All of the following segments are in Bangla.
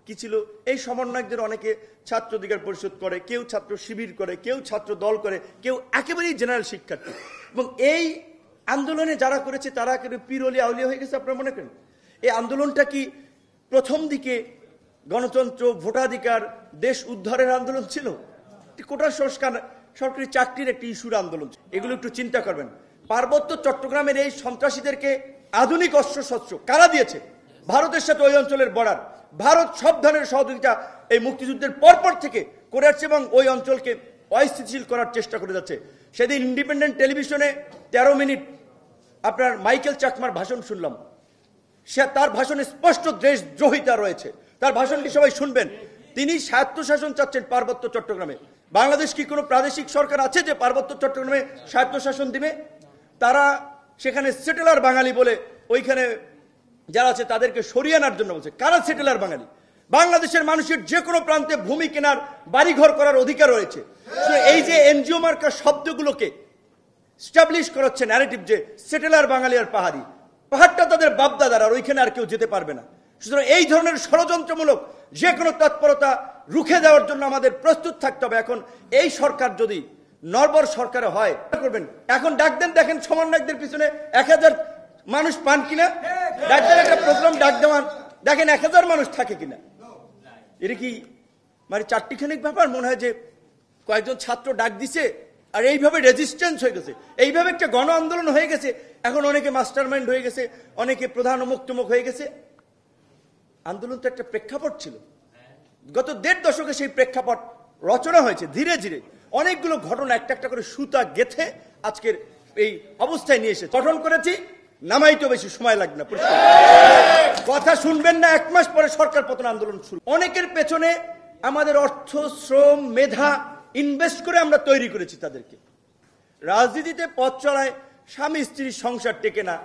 কি ছিল? এই সমন্বয়কদের অনেকে ছাত্র অধিকার পরিষদ করে, কেউ ছাত্র শিবির করে, কেউ ছাত্র দল করে, কেউ একেবারেই জেনারেল শিক্ষার্থী। এবং এই আন্দোলনে যারা করেছে তারা একেবারে পীর অলি আউলিয়া হয়ে গেছে। আপনারা মনে করেন এই আন্দোলনটা কি প্রথম দিকে গণতন্ত্র, ভোটাধিকার, দেশ উদ্ধারের আন্দোলন ছিল? কোটা সংস্কার, সরকারি চাকরির একটি ইস্যুর আন্দোলন। এগুলো একটু চিন্তা করবেন। পার্বত্য চট্টগ্রামের এই সন্ত্রাসীদেরকে আধুনিক অস্ত্রশস্ত্র কারা দিয়েছে? ভারতের সাথে ওই অঞ্চলের বর্ডার। ভারত সব ধরনের সহযোগিতা এই মুক্তিযুদ্ধের পরপর থেকে করে আসছে এবং ওই অঞ্চলকে অস্থিতিশীল করার চেষ্টা করে যাচ্ছে। সেদিন ইন্ডিপেন্ডেন্ট টেলিভিশনে 13 মিনিট আপনার মাইকেল চাকমার ভাষণ শুনলাম। সে তার ভাষণে স্পষ্ট দেশদ্রোহিতা রয়েছে। তার ভাষণটি সবাই শুনবেন। তিনি স্বায়ত্তশাসন চাচ্ছেন পার্বত্য চট্টগ্রামে। বাংলাদেশ কি কোনো প্রাদেশিক সরকার আছে যে পার্বত্য চট্টগ্রামে স্বায়ত্তশাসন দিবে? তারা সেখানে সেটেলার বাঙালি বলে ওইখানে যারা আছে তাদেরকে সরিয়ে আনার জন্য বলছে। কারা সেটেলার বাঙালি? বাংলাদেশের মানুষের যে কোনো প্রান্তে ভূমি কেনার, বাড়িঘর করার অধিকার রয়েছে। এই যে এনজিও মার্কা শব্দগুলোকে স্টাবলিশ করাচ্ছে ন্যারেটিভ যে সেটেলার বাঙালি আর পাহাড়ি, পাহাড়টা তাদের বাপদাদার, আর ওইখানে আর কেউ যেতে পারবে না। সুতরাং এই ধরনের ষড়যন্ত্রমূলক যে কোনো তৎপরতা রুখে দেওয়ার জন্য আমাদের প্রস্তুত থাকতে হবে। এখন এই সরকার যদি নরবর সরকারে হয় করবেন। এখন ডাক দেন, দেখেন সমন্বয়কদের পিছনে 1000 মানুষ পান কিনা। ডাক দেন, একটা প্রোগ্রাম ডাক দেওয়ান, দেখেন 1000 মানুষ থাকে কিনা। এটা কি মানে চারটিখানিক ব্যাপার? মনে হয় যে কয়েকজন ছাত্র ডাক দিছে আর এইভাবে রেজিস্ট্যান্স হয়ে গেছে, এইভাবে একটা গণ আন্দোলন হয়ে গেছে। এখন অনেকে মাস্টার মাইন্ড হয়ে গেছে, অনেকে প্রধান মুক্তমুখ হয়ে গেছে। আন্দোলন তো একটা প্রেক্ষাপট ছিল। গত 1.5 দশকে সেই প্রেক্ষাপট রচনা হয়েছে ধীরে ধীরে। অনেকগুলো ঘটনা একটা একটা করে সুতা গেথে আজকের এই অবস্থায় নিয়ে এসে গঠন করেছি। নামাইতে বেশি সময় লাগবে না। কথা শুনবেন না, 1 মাস পরে সরকার পতন আন্দোলন শুরু। অনেকের পেছনে আমাদের অর্থ, শ্রম, মেধা ইনভেস্ট করে আমরা তৈরি করেছি তাদেরকে। রাজনীতিতে পথ চলায় স্বামী স্ত্রীর সংসার টেকে না।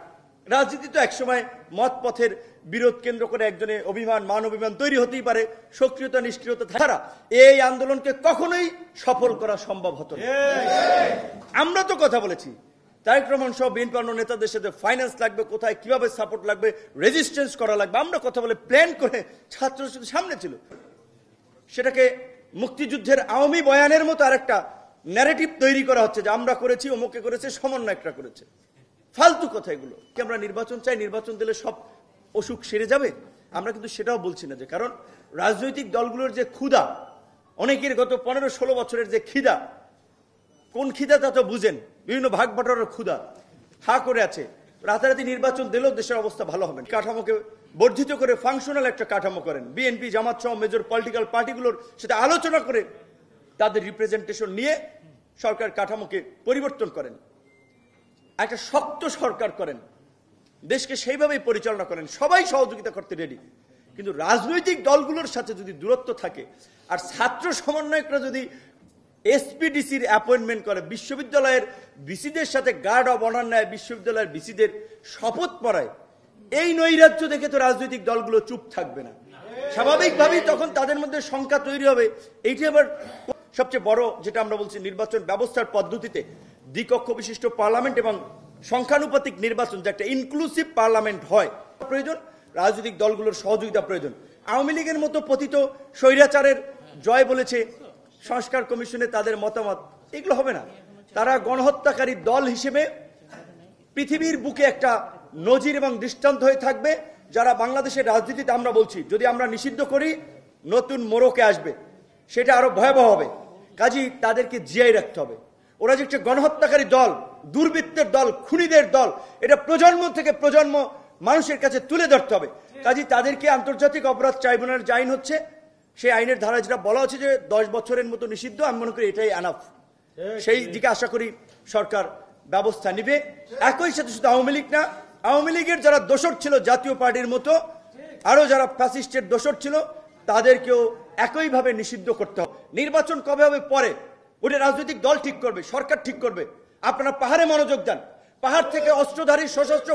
রাজনীতি তো একসময় মত পথের বিরোধ কেন্দ্র করে একজনের অভিমান, মান অভিমান তৈরি হতেই পারে। সক্রিয়তা, নিষ্ক্রিয়তা ছাড়া এই আন্দোলনকে কখনোই সফল করা সম্ভব হতো না। আমরা তো কথা বলেছি, তারেক রহমান সহ বিএনপি অন্য নেতাদের সাথে ফাইন্যান্স লাগবে, কোথায় কিভাবে সাপোর্ট লাগবে, রেজিস্ট্যান্স করা লাগবে, আমরা কথা বলে প্ল্যান করে ছাত্র সামনে ছিল। সেটাকে মুক্তিযুদ্ধের আওয়ামী বয়ানের মতো আরেকটা ন্যারেটিভ তৈরি করা হচ্ছে যে আমরা করেছি, অমুকে করেছে, সমন্বয়করা করেছে। ফালতু কথা এগুলো। কি আমরা নির্বাচন চাই? নির্বাচন দিলে সব অসুখ সেরে যাবে? আমরা কিন্তু সেটাও বলছি না। যে কারণ রাজনৈতিক দলগুলোর যে ক্ষুধা, অনেকের গত 15-16 বছরের যে খিদা, কোন খিদা তা তো বুঝেন, বিভিন্ন ভাগ বাটোয়ারার ক্ষুধা হা করে আছে। রাতারাতি নির্বাচন দিলেও দেশের অবস্থা ভালো হবে। কাঠামোকে বর্ধিত করে ফাংশনাল একটা কাঠামো করেন। বিএনপি, জামাত সহ মেজর পলিটিক্যাল পার্টিগুলোর সাথে আলোচনা করে তাদের রিপ্রেজেন্টেশন নিয়ে সরকার কাঠামোকে পরিবর্তন করেন, একটা শক্ত সরকার করেন, দেশকে সেইভাবেই পরিচালনা করেন। সবাই সহযোগিতা করতে রেডি। কিন্তু রাজনৈতিক দলগুলোর সাথে যদি দূরত্ব থাকে আর ছাত্র সমন্বয়করা যদি এসপিডিসির অ্যাপয়েন্টমেন্ট করে, বিশ্ববিদ্যালয়ের ভিসিদের সাথে গার্ড অব অনার নেয়, বিশ্ববিদ্যালয়ের ভিসিদের শপথ পড়ায়, এই নৈরাজ্য দেখে তো রাজনৈতিক দলগুলো চুপ থাকবে না। স্বাভাবিকভাবেই তখন তাদের মধ্যে শঙ্কা তৈরি হবে। এইটি আবার সবচেয়ে বড় যেটা আমরা বলছি, নির্বাচন ব্যবস্থার পদ্ধতিতে দ্বিকক্ষ বিশিষ্ট পার্লামেন্ট এবং সংখ্যানুপাতিক নির্বাচন, যে একটা ইনক্লুসিভ পার্লামেন্ট হয়, প্রয়োজন। রাজনৈতিক দলগুলোর সহযোগিতা প্রয়োজন। আওয়ামী লীগের মতো পতিত স্বৈরাচারের জয় বলেছে সংস্কার কমিশনে তাদের মতামত, এগুলো হবে না। তারা গণহত্যাকারী দল হিসেবে পৃথিবীর বুকে একটা নজির এবং দৃষ্টান্ত হয়ে থাকবে। যারা বাংলাদেশের রাজনীতিতে, আমরা বলছি, যদি আমরা নিষিদ্ধ করি নতুন মোড়কে আসবে, সেটা আরো ভয়াবহ হবে। কাজী তাদেরকে জিয়াই রাখতে হবে। ওরা যে একটা গণহত্যাকারী দল, দুর্বৃত্তের দল, খুনিদের দল, এটা প্রজন্ম থেকে প্রজন্ম মানুষের কাছে তুলে ধরতে হবে। কাজী তাদেরকে আন্তর্জাতিক অপরাধ ট্রাইব্যুনাল যে আইন হচ্ছে, সেই আইনের ধারা যেটা বলা হচ্ছে যে 10 বছরের মতো নিষিদ্ধ, আমি মনে করি এটাই এনাফ। সেই দিকে আশা করি সরকার ব্যবস্থা নিবে। একই সাথে শুধু আওয়ামী লীগ না, আওয়ামী লীগের যারা দোসর ছিল জাতীয় পার্টির মতো, আরো যারা ফ্যাসিস্টের দোসর ছিল, তাদেরকেও একইভাবে নিষিদ্ধ করতে হবে। নির্বাচন কবে হবে পরে, ওটা রাজনৈতিক দল ঠিক করবে, সরকার ঠিক করবে। আপনারা পাহাড়ে মনোযোগ দেন। পাহাড় থেকে অস্ত্রধারী সশস্ত্র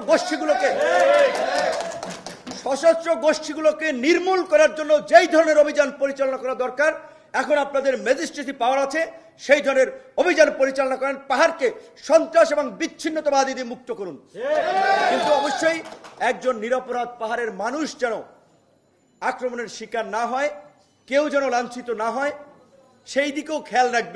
গোষ্ঠীগুলোকে নির্মূল করার জন্য যেই ধরনের অভিযান পরিচালনা করা দরকার, এখন আপনাদের ম্যাজিস্ট্রেসি পাওয়ার আছে, সেই ধরনের অভিযান পরিচালনা করেন। পাহাড়কে সন্ত্রাস এবং বিচ্ছিন্নতাবাদী দিয়ে মুক্ত করুন। কিন্তু অবশ্যই একজন নিরপরাধ পাহাড়ের মানুষ যেন আক্রমণের শিকার না হয়, কেউ যেন লাঞ্ছিত না হয়, সেই দিকেও খেয়াল রাখবে।